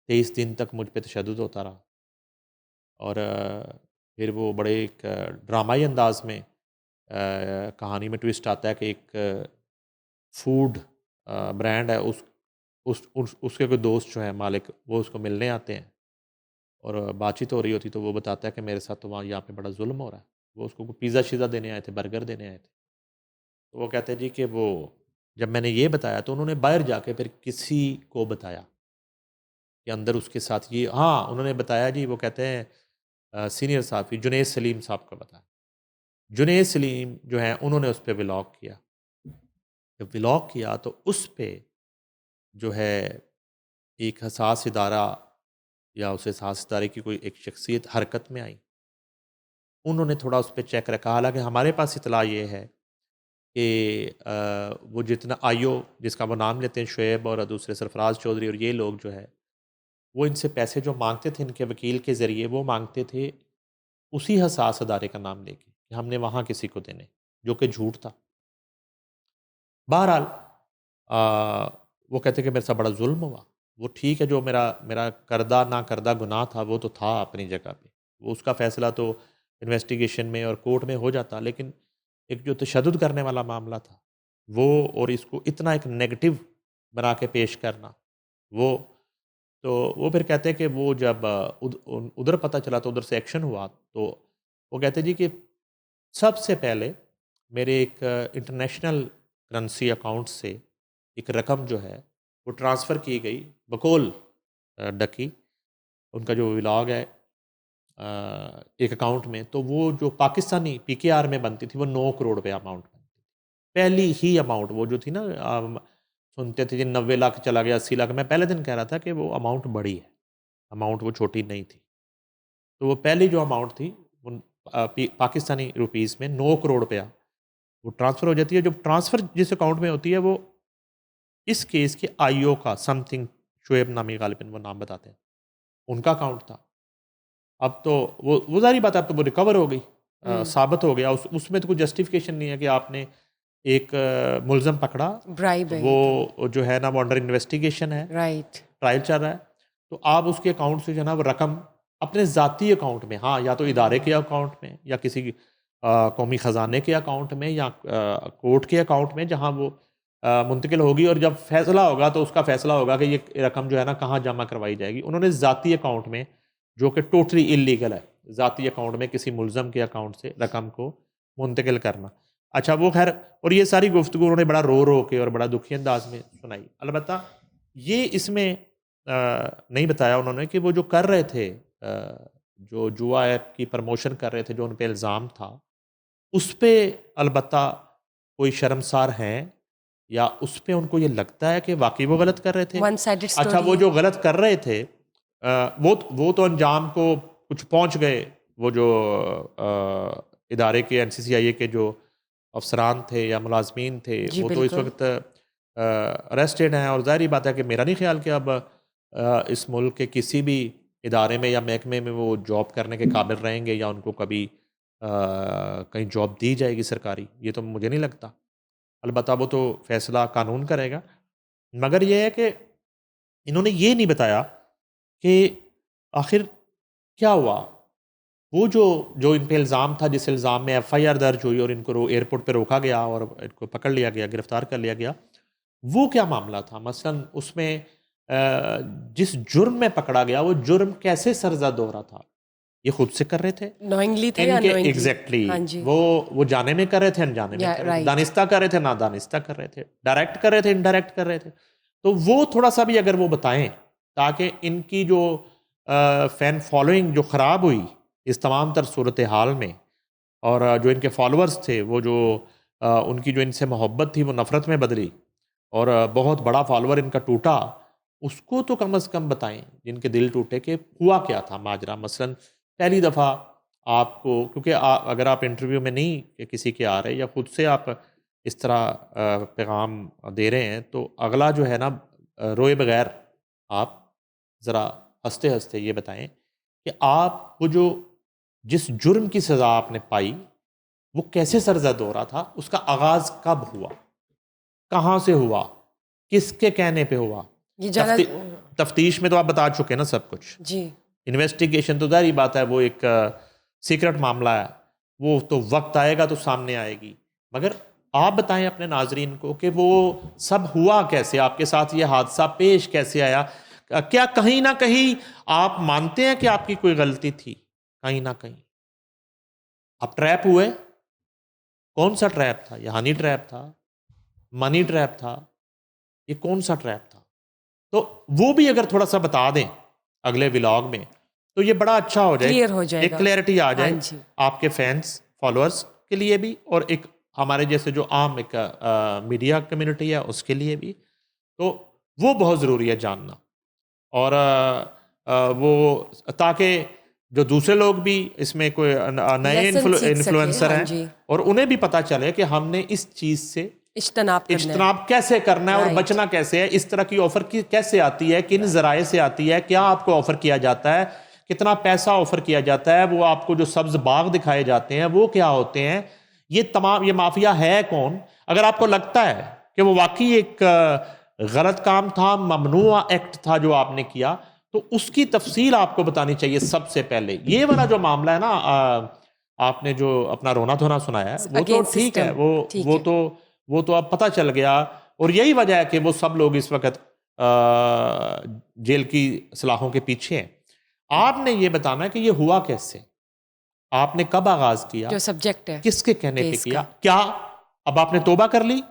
23 दिन तक मुझ पे तशद्दुद होता रहा। और फिर वो बड़े एक ड्रामाई अंदाज़ में कहानी में ट्विस्ट आता है कि एक फूड ब्रांड है, उसके कोई दोस्त जो है मालिक, वो उसको मिलने आते हैं, और बातचीत हो रही होती, तो वो बताता है कि मेरे साथ तो वहाँ यहाँ पे बड़ा जुल्म हो रहा है। वो उसको पिज़्ज़ा शिज़्ज़ा देने आए थे, बर्गर देने आए थे। तो वो कहते हैं जी कि वो जब मैंने ये बताया तो उन्होंने बाहर जाके फिर किसी को बताया कि अंदर उसके साथ ये, हाँ उन्होंने बताया जी। वो कहते हैं सीनियर साहब जुनैद सलीम साहब को बताया। जुनैद सलीम जो हैं उन्होंने उस पे व्लॉग किया। जब व्लॉग किया तो उस पे जो है एक हसास इदारा या उस हसास इदारे की कोई एक शख्सियत हरकत में आई, उन्होंने थोड़ा उस पर चेक रखा। हालांकि हमारे पास इतला ये है कि वो जितना आईओ जिसका वो नाम लेते हैं शुएब और दूसरे सरफराज चौधरी और ये लोग जो है वो इनसे पैसे जो मांगते थे इनके वकील के ज़रिए वो मांगते थे उसी हसास अदारे का नाम लेके कि हमने वहाँ किसी को देने, जो कि झूठ था। बहरहाल वो कहते कि मेरे साथ बड़ा जुल्म हुआ। वो ठीक है, जो मेरा मेरा करदा ना करदा गुनाह था वो तो था अपनी जगह पे, वो उसका फ़ैसला तो इन्वेस्टिगेशन में और कोर्ट में हो जाता, लेकिन एक जो तशद्दुद करने वाला मामला था वो, और इसको इतना एक नेगेटिव बना के पेश करना, वो तो वो फिर कहते हैं कि वो जब उधर पता चला तो उधर से एक्शन हुआ, तो वो कहते जी कि सबसे पहले मेरे एक इंटरनेशनल करेंसी अकाउंट से एक रकम जो है वो ट्रांसफ़र की गई बकौल डकी, उनका जो व्लॉग है एक अकाउंट में, तो वो जो पाकिस्तानी पीकेआर में बनती थी वो 9 करोड़ रुपये अमाउंट बनती थी। पहली ही अमाउंट वो जो थी ना, सुनते थे जी 90 लाख चला गया, 80 लाख। मैं पहले दिन कह रहा था कि वो अमाउंट बड़ी है, अमाउंट वो छोटी नहीं थी। तो वो पहली जो अमाउंट थी वो पाकिस्तानी रुपीज़ में 9 करोड़ रुपया वो ट्रांसफ़र हो जाती है। जब ट्रांसफ़र जिस अकाउंट में होती है वो इस केस के आईओ का समथिंग शुएब नामी गालिबन वो नाम बताते हैं, उनका अकाउंट था। अब तो वो ज़ाहिर बात है, अब तो वो रिकवर हो गई, साबित हो गया। उसमें तो कोई जस्टिफिकेशन नहीं है कि आपने एक मुलज़म पकड़ा, ब्राइब है ये वो जो है ना वो अंडर इन्वेस्टिगेशन है, तो राइट। ट्रायल चल रहा है, तो आप उसके अकाउंट से जो है ना वो रकम अपने ज़ाती अकाउंट में, हाँ या तो इदारे के अकाउंट में या किसी कौमी ख़जाने के अकाउंट में या कोर्ट के अकाउंट में जहाँ वो मुंतकिल होगी, और जब फैसला होगा तो उसका फैसला होगा कि ये रकम जो है ना कहाँ जमा करवाई जाएगी। उन्होंने ज़ाती अकाउंट में, जो कि टोटली इलीगल है, ज़ाती अकाउंट में किसी मुलज़म के अकाउंट से रकम को मुंतकिल करना। अच्छा वो खैर, और ये सारी गुफ्तगू उन्होंने बड़ा रो रो के और बड़ा दुखी अंदाज में सुनाई। अलबत्ता ये इसमें नहीं बताया उन्होंने कि वो जो कर रहे थे, जो जुआ ऐप की प्रमोशन कर रहे थे, जो उन पे इल्ज़ाम था, उस पे अलबत्ता कोई शर्मसार हैं या उस पे उनको ये लगता है कि वाक़ई वो गलत कर रहे थे? वन साइडेड अच्छा स्टोरी वो है। जो गलत कर रहे थे वो तो अंजाम को कुछ पहुँच गए। वो जो इदारे के एनसीसीआईए के जो अफसरान थे या मुलाज़मीन थे, जी वो तो इस बिल्कुल। वक़्त अरेस्टेड हैं, और ज़ाहिर बात है कि मेरा नहीं ख़्याल कि अब इस मुल्क के किसी भी इदारे में या महकमे में वो जॉब करने के काबिल रहेंगे या उनको कभी कहीं जॉब दी जाएगी सरकारी, ये तो मुझे नहीं लगता। अलबत्ता वो तो फ़ैसला कानून करेगा। मगर ये है कि इन्होंने ये नहीं बताया कि आखिर क्या हुआ? वो जो जो इन पे इल्ज़ाम था, जिस इल्ज़ाम में एफ़आईआर दर्ज हुई और इनको एयरपोर्ट पे रोका गया और इनको पकड़ लिया गया, गिरफ़्तार कर लिया गया, वो क्या मामला था? मसलन उसमें जिस जुर्म में पकड़ा गया, वो जुर्म कैसे सरज़द हो रहा था? ये खुद से कर रहे थे? नोइंगली थे या इनके अननोइंगली? एग्ज़ैक्टली हाँ जी। वो जाने में कर रहे थे, अनजाने में या कर रहे थे, राइट। दानिस्ता कर रहे थे, नादानिस्ता कर रहे थे, डायरेक्ट कर रहे थे, इनडायरेक्ट कर रहे थे। तो वो थोड़ा-सा भी अगर वो बताएँ, ताकि इनकी जो फ़ैन फ़ॉलोइंग जो ख़राब हुई इस तमाम तर सूरत-ए-हाल में, और जो इनके फ़ॉलोअर्स थे, वो जो उनकी जो इनसे मोहब्बत थी वो नफ़रत में बदली, और बहुत बड़ा फ़ॉलोअर इनका टूटा, उसको तो कम से कम बताएँ, जिनके दिल टूटे कि हुआ क्या था माजरा। मसलन पहली दफ़ा आपको, क्योंकि अगर आप इंटरव्यू में नहीं किसी के आ रहे या खुद से आप इस तरह पैगाम दे रहे हैं, तो अगला जो है ना रोए बगैर आप ज़रा हँसते-हँसते ये बताएँ कि आप वो जो जिस जुर्म की सज़ा आपने पाई, वो कैसे सरज़द हो रहा था? उसका आगाज़ कब हुआ? कहाँ से हुआ? किसके कहने पे हुआ? ये ज़्यादा तफ्तीश में तो आप बता चुके ना सब कुछ। जी। इन्वेस्टिगेशन तो ज़ाहिर बात है, वो एक सीक्रेट मामला है, वो तो वक्त आएगा तो सामने आएगी। मगर आप बताएं अपने नाजरीन को कि वो सब हुआ कैसे, आपके साथ ये हादसा पेश कैसे आया? क्या कहीं ना कहीं आप मानते हैं कि आपकी कोई गलती थी? कहीं ना कहीं आप ट्रैप हुए? कौन सा ट्रैप था? ये हनी ट्रैप था, मनी ट्रैप था, ये कौन सा ट्रैप था? तो वो भी अगर थोड़ा सा बता दें अगले व्लॉग में, तो ये बड़ा अच्छा हो जाए, क्लियर हो एक जाएगा। क्लैरिटी आ हाँ जाए जी। आपके फैंस फॉलोअर्स के लिए भी, और एक हमारे जैसे जो आम एक मीडिया कम्युनिटी है उसके लिए भी। तो वो बहुत ज़रूरी है जानना, और वो ताकि जो दूसरे लोग भी इसमें कोई नए लेसन सीख सके, इन्फ्लुएंसर हाँ हैं जी, और उन्हें भी पता चले कि हमने इस चीज़ से इज्तनाब करना है, इज्तनाब कैसे करना है और राइट, बचना कैसे है, इस तरह की ऑफर की कैसे आती है, किन जराए से आती है, क्या आपको ऑफर किया जाता है, कितना पैसा ऑफर किया जाता है, वो आपको जो सब्ज बाग दिखाए जाते हैं वो क्या होते हैं, ये तमाम ये माफिया है कौन। अगर आपको लगता है कि वो वाकई एक गलत काम था, ममनुआ एक्ट था जो आपने किया, तो उसकी तफसील आपको बतानी चाहिए सबसे पहले। ये वाला जो मामला है ना, आपने जो अपना रोना धोना सुनाया है वो तो अगेंस्ट ठीक है, सिस्टम, ठीक वो है, तो वो तो अब पता चल गया। और यही वजह है कि वो सब लोग इस वक्त जेल की सलाखों के पीछे हैं। आपने ये बताना है कि ये हुआ कैसे, आपने कब आगाज किया, जो सब्जेक्ट है किसके कहने पे केस किया, का, क्या अब आपने तौबा कर ली,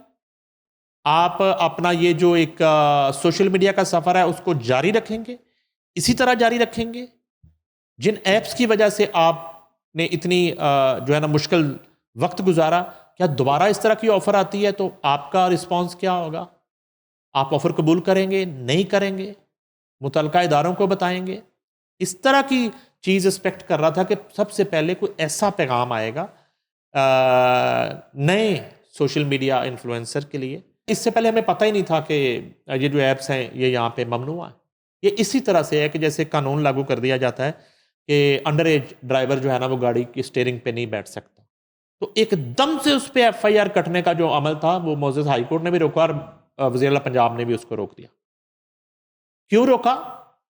आप अपना ये जो एक सोशल मीडिया का सफर है उसको जारी रखेंगे, इसी तरह जारी रखेंगे। जिन एप्स की वजह से आपने इतनी जो है ना मुश्किल वक्त गुजारा, क्या दोबारा इस तरह की ऑफर आती है तो आपका रिस्पांस क्या होगा? आप ऑफर कबूल करेंगे, नहीं करेंगे, मुतलका इदारों को बताएंगे? इस तरह की चीज़ एक्सपेक्ट कर रहा था कि सबसे पहले कोई ऐसा पैगाम आएगा नए सोशल मीडिया इन्फ्लुएंसर के लिए। इससे पहले हमें पता ही नहीं था कि ये जो ऐप्स हैं ये यहाँ पे ममनुआ है। ये इसी तरह से है कि जैसे कानून लागू कर दिया जाता है कि अंडर एज ड्राइवर जो है ना वो गाड़ी की स्टीयरिंग पे नहीं बैठ सकता, तो एकदम से उस पर एफआईआर कटने का जो अमल था वो मोजेस हाई कोर्ट ने भी रोका और वज़ीर आला पंजाब ने भी उसको रोक दिया। क्यों रोका?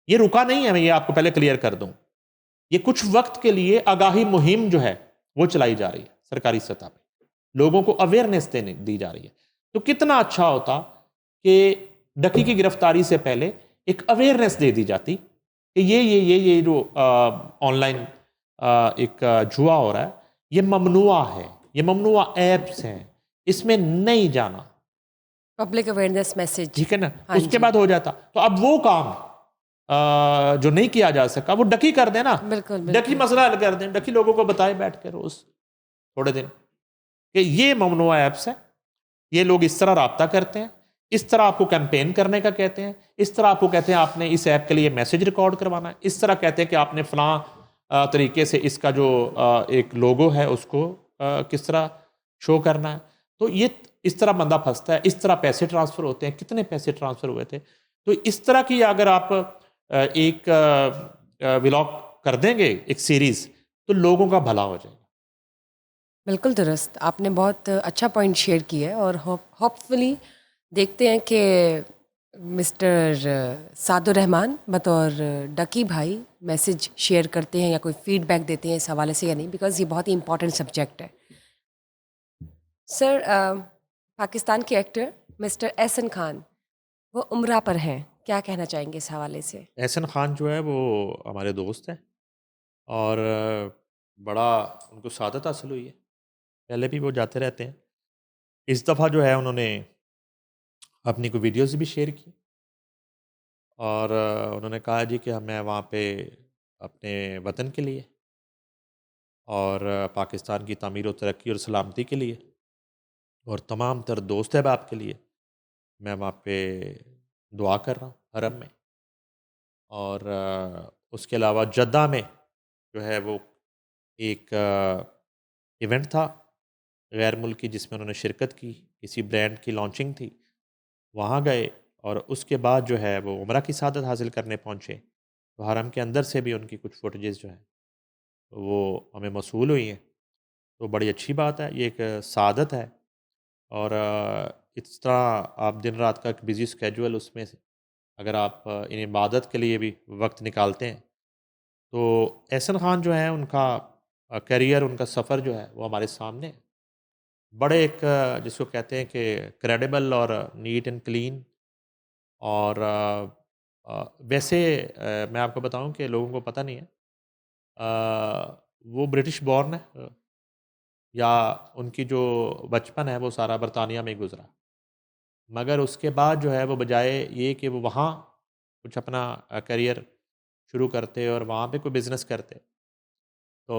ये रुका नहीं है, मैं ये आपको पहले क्लियर कर दूं। ये कुछ वक्त के लिए आगाही मुहिम जो है वो चलाई जा रही है सरकारी सतह पे, लोगों को अवेयरनेस देने दी जा रही है। तो कितना अच्छा होता कि डकी की गिरफ्तारी से पहले एक अवेयरनेस दे दी जाती कि ये जो ऑनलाइन एक जुआ हो रहा है, ये ममनुआ है, ये ममनुआ ऐप्स हैं, इसमें नहीं जाना। पब्लिक अवेयरनेस मैसेज, ठीक है ना, हाँ उसके जी, बाद हो जाता। तो अब वो काम जो नहीं किया जा सका वो डकी कर देना, बिल्कुल डकी बिल्कुल, मसला हल कर दें, डकी लोगों को बताए बैठ के रोज थोड़े दिन कि ये ममनुआ ऐप्स है, ये लोग इस तरह राब्ता करते हैं, इस तरह आपको कैंपेन करने का कहते हैं, इस तरह आपको कहते हैं आपने इस ऐप के लिए मैसेज रिकॉर्ड करवाना है, इस तरह कहते हैं कि आपने फलां तरीके से इसका जो एक लोगो है उसको किस तरह शो करना है। तो ये इस तरह बंदा फंसता है, इस तरह पैसे ट्रांसफर होते हैं, कितने पैसे ट्रांसफर हुए थे। तो इस तरह की अगर आप एक व्लॉग कर देंगे, एक सीरीज, तो लोगों का भला हो जाएगा। बिल्कुल दुरुस्त, आपने बहुत अच्छा पॉइंट शेयर किया है और होपफुली देखते हैं कि मिस्टर सादुर रहमान बतौर डकी भाई मैसेज शेयर करते हैं या कोई फीडबैक देते हैं इस हवाले से या नहीं, बिकॉज ये बहुत ही इंपॉर्टेंट सब्जेक्ट है। सर, पाकिस्तान के एक्टर मिस्टर एहसन खान वो उम्रा पर हैं, क्या कहना चाहेंगे इस हवाले से? एहसन खान जो है वो हमारे दोस्त हैं और बड़ा उनको सादत हासिल हुई है, पहले भी वो जाते रहते हैं। इस दफ़ा जो है उन्होंने अपनी कोई वीडियोज़ भी शेयर की और उन्होंने कहा जी कि मैं वहाँ पे अपने वतन के लिए और पाकिस्तान की तामीर और तरक्की और सलामती के लिए और तमाम तर दोस्त अहबाब के लिए मैं वहाँ पे दुआ कर रहा हूँ हरम में। और उसके अलावा जद्दा में जो है वो एक इवेंट था गैर मुल्की जिसमें उन्होंने शिरकत की, किसी ब्रांड की लॉन्चिंग थी, वहाँ गए और उसके बाद जो है वो उम्रा की सादत हासिल करने पहुँचे। तो हरम के अंदर से भी उनकी कुछ फुटेजेस जो है वो हमें मौसूल हुई हैं। तो बड़ी अच्छी बात है, ये एक सादत है। और इस तरह आप दिन रात का एक बिज़ी स्केड्यूल उसमें से अगर आप इन इबादत के लिए भी वक्त निकालते हैं, तो एहसन खान जो है उनका करियर, उनका सफ़र जो है वो हमारे सामने है। बड़े एक जिसको कहते हैं कि क्रेडिबल और नीट एंड क्लीन और वैसे मैं आपको बताऊं कि लोगों को पता नहीं है, वो ब्रिटिश बॉर्न है, या उनकी जो बचपन है वो सारा बरतानिया में ही गुजरा, मगर उसके बाद जो है वो बजाय ये कि वो वहाँ कुछ अपना करियर शुरू करते और वहाँ पे कोई बिज़नेस करते, तो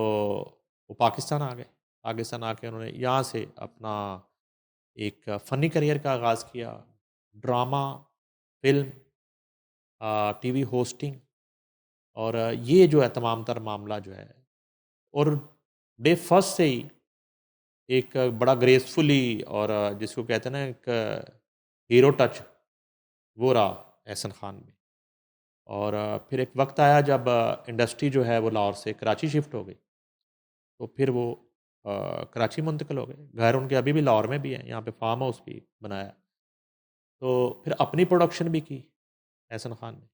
वो पाकिस्तान आ गए। पाकिस्तान आके उन्होंने यहाँ से अपना एक फ़नी करियर का आगाज़ किया, ड्रामा, फ़िल्म, टीवी होस्टिंग और ये जो है तमाम तर मामला जो है, और डे फर्स्ट से ही एक बड़ा ग्रेसफुली और जिसको कहते हैं ना एक हीरो टच, वो रहा एहसन खान में। और फिर एक वक्त आया जब इंडस्ट्री जो है वो लाहौर से कराची शिफ्ट हो गई, तो फिर वो कराची मुंतकिल हो गए। घर उनके अभी भी लाहौर में भी है, यहाँ पे फार्म हाउस भी बनाया। तो फिर अपनी प्रोडक्शन भी की एहसन खान ने।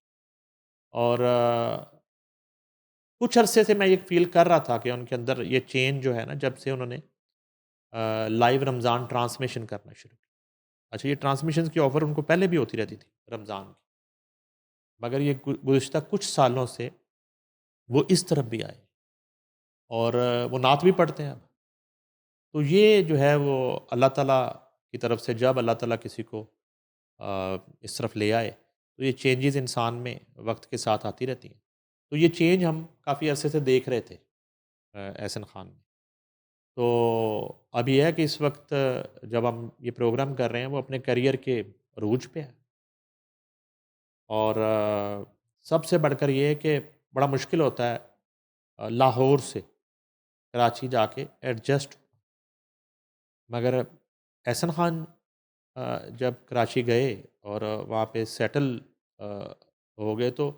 और कुछ अरसे से मैं ये फ़ील कर रहा था कि उनके अंदर ये चेंज जो है ना, जब से उन्होंने लाइव रमज़ान ट्रांसमिशन करना शुरू किया। अच्छा, ये ट्रांसमिशन की ऑफ़र उनको पहले भी होती रहती थी रमज़ान की, मगर ये गुज़िश्ता कुछ सालों से वो इस तरफ भी आए, और वो नात भी पढ़ते हैं अब। तो ये जो है वो अल्लाह ताला की तरफ से, जब अल्लाह ताला किसी को इस तरफ ले आए, तो ये चेंजेस इंसान में वक्त के साथ आती रहती हैं। तो ये चेंज हम काफ़ी अरसे से देख रहे थे एहसन खान में। तो अब ये है कि इस वक्त जब हम ये प्रोग्राम कर रहे हैं, वो अपने करियर के अरूज पे है। और सबसे बढ़कर ये है कि बड़ा मुश्किल होता है लाहौर से कराची जाके एडजस्ट। मगर एहसन खान जब कराची गए और वहाँ पे सेटल हो गए, तो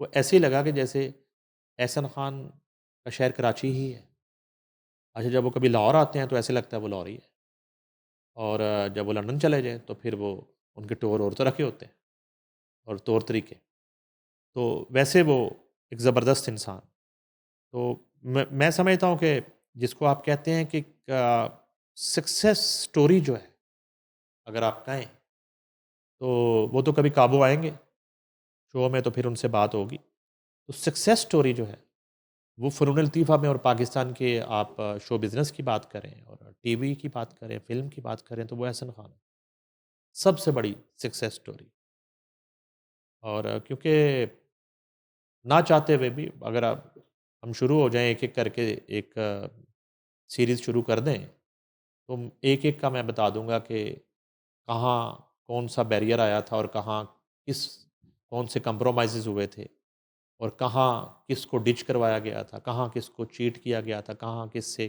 वो ऐसे ही लगा कि जैसे एहसन खान का शहर कराची ही है। अच्छा, जब वो कभी लाहौर आते हैं तो ऐसे लगता है वो लाहौर ही है, और जब वो लंदन चले जाएँ तो फिर वो उनके टूर और तरह के होते हैं और तौर तरीके। तो वैसे वो एक ज़बरदस्त इंसान। तो मैं समझता हूँ कि जिसको आप कहते हैं कि सक्सेस स्टोरी जो है, अगर आप कहें, तो वो तो कभी काबू आएँगे शो में, तो फिर उनसे बात होगी। तो सक्सेस स्टोरी जो है, वो फ़नून लतीफ़ा में और पाकिस्तान के आप शो बिज़नेस की बात करें और टीवी की बात करें, फ़िल्म की बात करें, तो वो एहसन खान है। सबसे बड़ी सक्सेस स्टोरी। और क्योंकि ना चाहते हुए भी अगर आप हम शुरू हो जाएँ एक-एक करके, एक सीरीज़ शुरू कर दें, तो एक-एक का मैं बता दूँगा कि कहाँ कौन-सा बैरियर आया था, और कहाँ किस कौन से कंप्रोमाइज़ेज़ हुए थे, और कहाँ किसको डिच करवाया गया था, कहाँ किसको चीट किया गया था, कहाँ किससे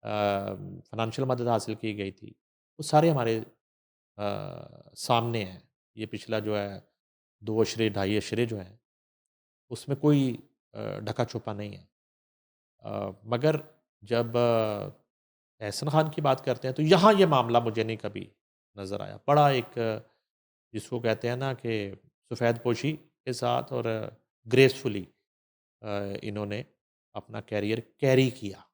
फ़ाइनेंशियल मदद हासिल की गई थी। वो सारे हमारे सामने हैं। ये पिछला जो है 2 अशरे, ढाई अशरे जो हैं, उसमें कोई ढका-छुपा नहीं है। मगर जब एहसन खान की बात करते हैं, तो यहाँ ये मामला मुझे नहीं कभी नज़र आया। बड़ा एक जिसको कहते हैं ना कि सफ़ेद पोशी के साथ और ग्रेसफुली इन्होंने अपना करियर कैरी किया।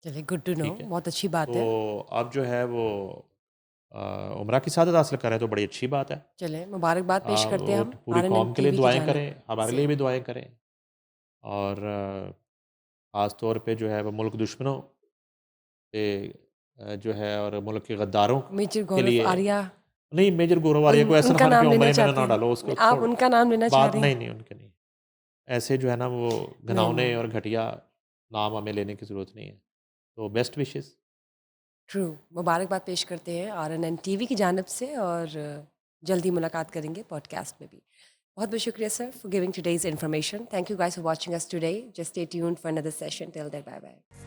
चलिए, गुड टू नो, ठीक है? बहुत अच्छी बात तो है। अब जो है वो उम्रा की सआदत हासिल करें तो बड़ी अच्छी बात है। चलिए, मुबारकबाद पेश करते हैं वो हम तो पूरी आरएनएन कौम के लिए टीवी की दुआएँ जानिब करें, हमारे से। लिए भी दुआएँ करें। और ख़ास तौर पे जो है वो मुल्क दुश्मनों पे जो है, और मुल्क के गद्दारों मेजर के गौरव लिए आर्या, नहीं, मेजर गौरव आर्या को एहसन उनका खान की नाम लेना उम्र में चाहते ना हैं? डालो, नहीं, उसको आप छोड़ उनका नाम लेना चाह बात रहे हैं? नहीं, नहीं, उनके नहीं। ऐसे जो है ना वो नहीं, घिनौने नहीं, और घटिया नाम हमें लेने की ज़रूरत नहीं है। तो बेस्ट विशेज़। ट्रू। मुबारकबाद पेश करते हैं आरएनएन टीवी की जानिब से, और जल्दी मुलाकात करेंगे पॉडकास्ट में भी। बहुत बहुत शुक्रिया sir for giving today's information. Thank you guys for watching us today. Just stay tuned for another session. Till then, bye bye.